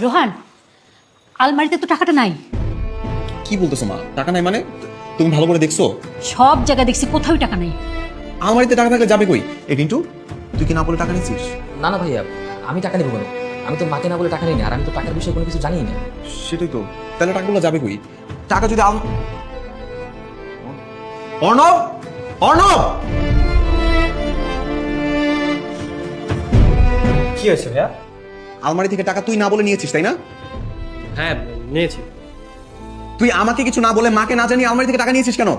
রোহান, আলমারিতে তো টাকাটা নাই। কি বলতেছো মা? টাকা নাই মানে? তুমি ভালো করে দেখছো? সব জায়গায় দেখছি, কোথাও টাকা নাই। আলমারিতে টাকা থাকলে যাবে কই? কিন্তু তুই কি না বলে টাকা নিয়েছিস? না না ভাইয়া, আমি টাকা নেবো কেন? আমি তো মাকে না বলে টাকা নিই না, আর আমি তো টাকার বিষয়ে কোনো কিছু জানি না। সেটাই তো, তাহলে টাকাগুলো যাবে কই? টাকা যদি অর্ণব, অর্ণব! কি হয়েছে ভাইয়া? আলমারি থেকে টাকা তুই না বলে নিয়েছিস তাই না? হ্যাঁ, নিয়েছি। তুই আমাকে কিছু না বলে মাকে না জানিয়ে আলমারি থেকে টাকা নিয়েছিস কেন?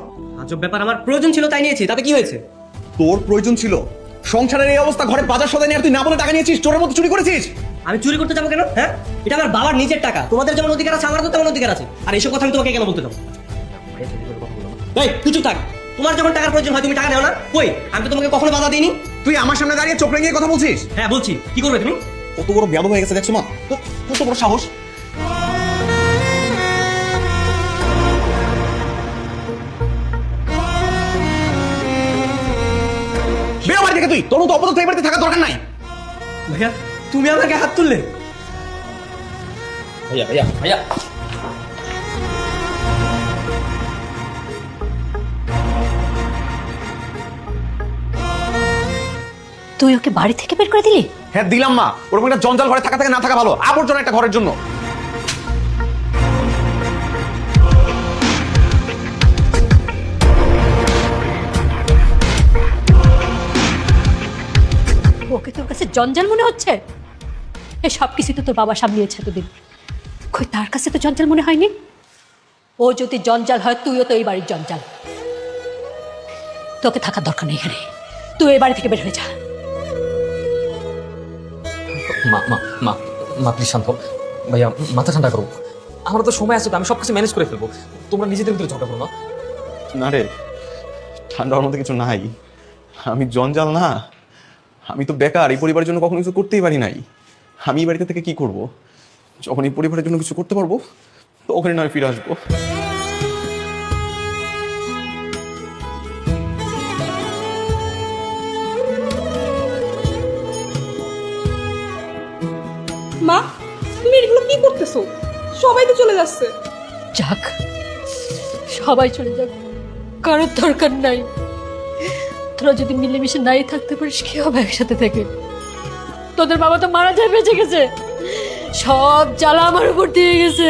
আজব ব্যাপার, আমার প্রয়োজন ছিল তাই নিয়েছি, তাতে কি হয়েছে? তোর প্রয়োজন ছিল? সংসারের এই অবস্থা, ঘরে বাজার সদাই নিয়ে আর তুই না বলে টাকা নিয়েছিস, চোরের মতো চুরি করেছিস। আমি চুরি করতে যাবো কেন? হ্যাঁ, এটা আমার বাবার নিজের টাকা। তোমাদের যেমন অধিকার আছে, আমারও তো তেমন অধিকার আছে। আর এইসব কথা আমি তোমাকে কেন বলতে যাবো? এই তুই চুপ থাক। তোমার যখন টাকার প্রয়োজন হয় তুমি টাকা নেও না? কই, আমি তো তোমাকে কখনো বাধা দিইনি। তুই আমার সামনে দাঁড়িয়ে চোখ রেঙিয়ে কথা বলছিস? হ্যাঁ বলছি, কি করবে তুমি? কত বড় বেয়াদব হয়ে গেছে দেখছো মা? কত বড় সাহস! বেরো বাড়ি থেকে তুই! তোর মতো অপদার্থ এই বাড়িতে থাকার দরকার নাই। ভাইয়া, তুমি আমাকে হাত তুললে? ভাইয়া ভাইয়া ভাইয়া, তুই ওকে বাড়ি থেকে বের করে দিলি? হ্যাঁ দিলাম মা, ওরকম একটা জঞ্জাল ঘরে থাকা থেকে না থাকা ভালো, আবর্জনা একটা ঘরের জন্য। ওকে তোর কাছে জঞ্জাল মনে হচ্ছে? এই সব কিছু তো তোর বাবা সামলিয়েছে এতদিন। কই, তার কাছে তো জঞ্জাল মনে হয়নি। ও যদি জঞ্জাল হয়, তুইও তো এই বাড়ির জঞ্জাল। তোকে থাকার দরকার নেই এখানে। তুই এই বাড়ি থেকে বের হয়ে যা। মা মা মা মা প্লিজ শান্ত হও। ভাইয়া মাথা ঠান্ডা করো, আমার তো সময় আছে তো, আমি সব কিছু ম্যানেজ করে ফেলবো। তোমরা নিজেদের ভিতরে ঝগড়া করো না। না রে, ঠান্ডার মধ্যে কিছু নাই। আমি জঞ্জাল না, আমি তো বেকার, এই পরিবারের জন্য কখনো কিছু করতেই পারি নাই। আমি এই বাড়িতে থেকে কি করব? যখন এই পরিবারের জন্য কিছু করতে পারবো তখনই নয় ফিরে আসবো। মা, তুমি এগুলো কি করতেছো? সবাই তো চলে যাচ্ছে। যাক, সবাই চলে যাক, কারোর দরকার নাই। তোরা যদি মিলেমিশে নাই থাকতে পারিস, কি হবে একসাথে থেকে? তোদের বাবা তো মারা যায়, বেঁচে গেছে। সব জ্বালা আমার উপর দিয়ে গেছে।